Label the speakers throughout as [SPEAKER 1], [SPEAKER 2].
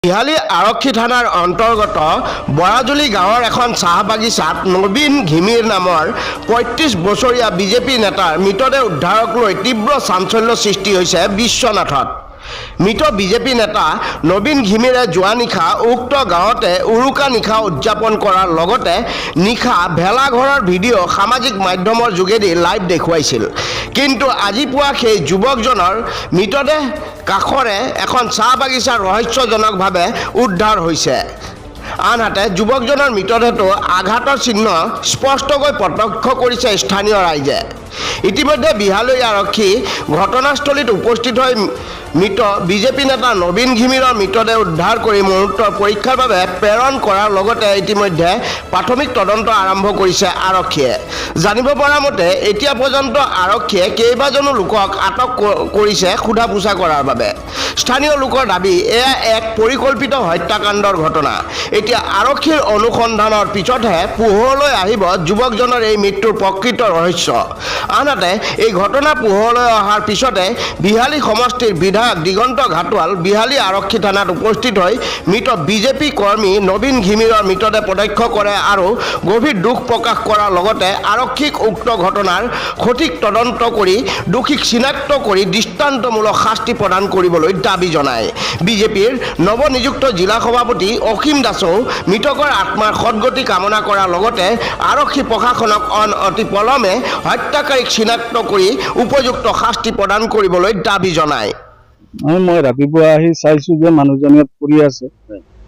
[SPEAKER 1] বিহালী আৰক্ষী থানাৰ অন্তৰ্গত বৰাজুলি গাঁৱৰ এখন চাহ বাগিচাত নবীন ঘিমিৰ নামৰ ৩৫ বছৰীয়া বিজেপি নেতাৰ মৃতদেহ উদ্ধাৰক লৈ তীব্ৰ চাঞ্চল্য সৃষ্টি হৈছে বিশ্বনাথত। মৃত বিজেপি নেতা নবীন ঘিমিৰে যোৱা নিশা উক্ত গাঁৱতে উৰুকা নিশা উদযাপন কৰাৰ লগতে নিশা ভেলাঘৰৰ ভিডিঅ' সামাজিক মাধ্যমৰ যোগেদি লাইভ দেখুৱাইছিল। কিন্তু আজি পুৱা সেই যুৱকজনৰ মৃতদেহ কাষৰে এখন চাহ বাগিচা ৰহস্যজনকভাৱে উদ্ধাৰ হৈছে। আনহাতে যুৱকজনৰ মৃতদেহটো আঘাতৰ চিহ্ন স্পষ্টকৈ প্ৰত্যক্ষ কৰিছে স্থানীয় ৰাইজে। ইতিমধ্যে বিহালী আৰক্ষী ঘটনাস্থলীত উপস্থিত হৈ মৃত বিজেপি নেতা নবীন ঘিমিৰৰ মৃতদেহ উদ্ধাৰ কৰি মুহূৰ্তৰ পৰীক্ষাৰ বাবে প্ৰেৰণ কৰাৰ লগতে ইতিমধ্যে প্ৰাথমিক তদন্ত আৰম্ভ কৰিছে আৰক্ষীয়ে। জানিব পৰা মতে এতিয়া পৰ্যন্ত আৰক্ষীয়ে কেইবাজনো লোকক আটক কৰিছে সোধা পোছা কৰাৰ বাবে। স্থানীয় লোকৰ দাবী এয়া এক পৰিকল্পিত হত্যাকাণ্ডৰ ঘটনা। এতিয়া আৰক্ষীৰ অনুসন্ধানৰ পিছতহে পোহৰলৈ আহিব যুৱকজনৰ এই মৃত্যুৰ প্ৰকৃত ৰহস্য। আনহাতে এই ঘটনা পোহৰলৈ অহাৰ পিছতে বিহালী সমষ্টিৰ বিধায়ক দিগন্ত ঘাটোৱাল বিহালী আৰক্ষী থানাত উপস্থিত হৈ মৃত বিজেপি কৰ্মী নবীন ঘিমিৰৰ মৃতদেহ প্ৰত্যক্ষ কৰে আৰু গভীৰ দুখ প্ৰকাশ কৰাৰ লগতে আৰক্ষীক উক্ত ঘটনাৰ সঠিক তদন্ত কৰি দোষীক চিনাক্ত কৰি দৃষ্টান্তমূলক শাস্তি প্ৰদান কৰিবলৈ দাবী জনায়। বিজেপিৰ নৱনিযুক্ত জিলা সভাপতি অসীম দাসেও মৃতকৰ আত্মাৰ সদগতি কামনা কৰাৰ লগতে আৰক্ষী প্ৰশাসনক অতি পলমে হত্যাকাৰীক চিনাক্ত কৰি উপযুক্ত শাস্তি প্ৰদান কৰিবলৈ দাবী জনায়।
[SPEAKER 2] মই ৰাতিপুৱা আহি চাইছো যে মানুহজনী পৰি আছে,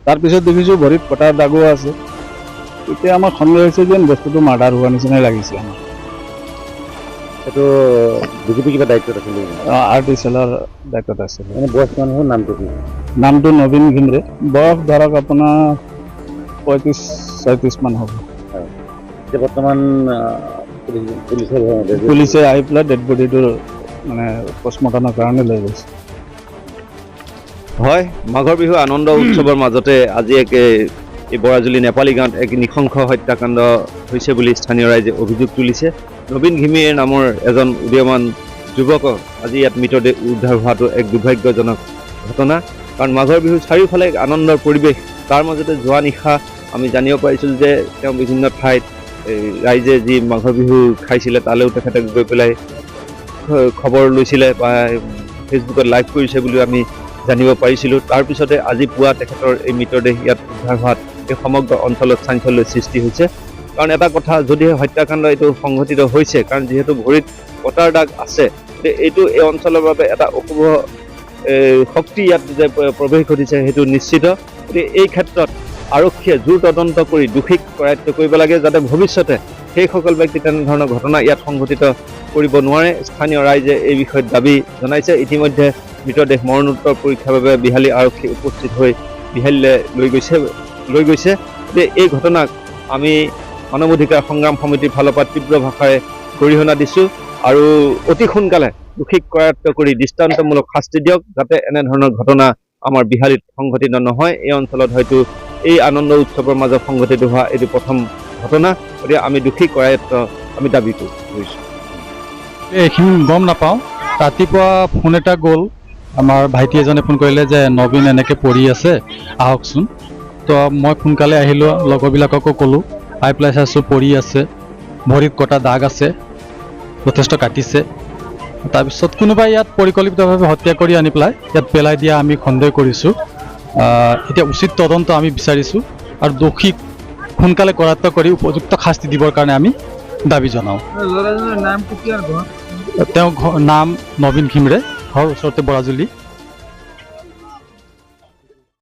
[SPEAKER 2] তাৰপিছত দেখিছো ভৰিত কটাৰ দাগো আছে। এতিয়া আমাৰ সন্দেহ হৈছে যেন বস্তুটো মাৰ্ডাৰ হোৱা নিচিনাই লাগিছে আমাৰ।
[SPEAKER 3] এইটো বিজেপি কিবা দায়িত্বত আছিল?
[SPEAKER 2] আৰ্টিচেলৰ দায়িত্বত আছিল।
[SPEAKER 3] বয়স মানুহৰ নামটো কি?
[SPEAKER 2] নামটো নবীন ঘিমৰে। বয়স ধৰক আপোনাৰ ৩৫-৩৬ মান হ'ব।
[SPEAKER 3] এতিয়া বৰ্তমান
[SPEAKER 2] পুলিচে আহি পেলাই ডেড বডিটো মানে পষ্টমৰ্টমৰ কাৰণে লৈ গৈছে।
[SPEAKER 4] হয়, মাঘৰ বিহু আনন্দ উৎসৱৰ মাজতে আজি এই বৰাজুলি নেপালী গাঁৱত এক নৃশংস হত্যাকাণ্ড হৈছে বুলি স্থানীয় ৰাইজে অভিযোগ তুলিছে। নবীন ঘিমিৰ নামৰ এজন উদীয়মান যুৱকৰ আজি ইয়াত মৃতদেহ উদ্ধাৰ হোৱাটো এক দুৰ্ভাগ্যজনক ঘটনা। কাৰণ মাঘৰ বিহু চাৰিওফালে এক আনন্দৰ পৰিৱেশ, তাৰ মাজতে যোৱা নিশা আমি জানিব পাৰিছিলোঁ যে তেওঁ বিভিন্ন ঠাইত ৰাইজে যি মাঘৰ বিহু খাইছিলে তালৈও তেখেতে গৈ পেলাই খবৰ লৈছিলে বা ফেচবুকত লাইভ কৰিছে বুলি আমি জানিব পাৰিছিলোঁ। তাৰপিছতে আজি পুৱা তেখেতৰ এই মৃতদেহ ইয়াত উদ্ধাৰ হোৱাত এই সমগ্ৰ অঞ্চলত চাঞ্চল্যৰ সৃষ্টি হৈছে। কাৰণ এটা কথা, যদিহে হত্যাকাণ্ড এইটো সংঘটিত হৈছে, কাৰণ যিহেতু ভৰিত কটাৰ দাগ আছে, এইটো এই অঞ্চলৰ বাবে এটা অশুভ শক্তি ইয়াত যে প্ৰৱেশ ঘটিছে সেইটো নিশ্চিত। গতিকে এই ক্ষেত্ৰত আৰক্ষীয়ে জোৰ তদন্ত কৰি দোষীক কৰায়ত্ব কৰিব লাগে, যাতে ভৱিষ্যতে সেইসকল ব্যক্তি তেনেধৰণৰ ঘটনা ইয়াত সংঘটিত কৰিব নোৱাৰে। স্থানীয় ৰাইজে এই বিষয়ত দাবী জনাইছে। ইতিমধ্যে মৃতদেহ মৰণোত্তৰ পৰীক্ষাৰ বাবে বিহালী আৰক্ষী উপস্থিত হৈ বিহালীলৈ লৈ গৈছে। এই ঘটনাক আমি মানৱ অধিকাৰ সংগ্ৰাম সমিতিৰ ফালৰ পৰা তীব্ৰ ভাষাৰে গৰিহণা দিছোঁ আৰু অতি সোনকালে দোষীক কৰায়ত্ব কৰি দৃষ্টান্তমূলক শাস্তি দিয়ক, যাতে এনেধৰণৰ ঘটনা আমাৰ বিহালীত সংঘটিত নহয়। এই অঞ্চলত হয়তো এই আনন্দ উৎসৱৰ মাজত সংঘটিত হোৱা এইটো প্ৰথম ঘটনা। গতিকে আমি দোষী কৰায়ত্ব আমি দাবী কৰিছোঁ।
[SPEAKER 2] এইখিনি গম নাপাওঁ, ৰাতিপুৱা ফোন এটা গ'ল, আমাৰ ভাইটি এজনে ফোন কৰিলে যে নবীন এনেকৈ পৰি আছে আহকচোন। তো মই সোনকালে আহিলোঁ, লগৰবিলাককো ক'লোঁ, আহি পেলাই চাইছোঁ পৰি আছে, ভৰিত কটা দাগ আছে, যথেষ্ট কাটিছে। তাৰপিছত কোনোবাই ইয়াত পৰিকল্পিতভাৱে হত্যা কৰি আনি পেলাই ইয়াত পেলাই দিয়া আমি সন্দেহ কৰিছোঁ। এতিয়া উচিত তদন্ত আমি বিচাৰিছোঁ আৰু দোষীক সোনকালে কৰায়ত্ব কৰি উপযুক্ত শাস্তি দিবৰ কাৰণে আমি দাবী জনাওঁ। তেওঁৰ নাম নবীন ঘিমৰে, ঘৰ ওচৰতে বৰাজুলি।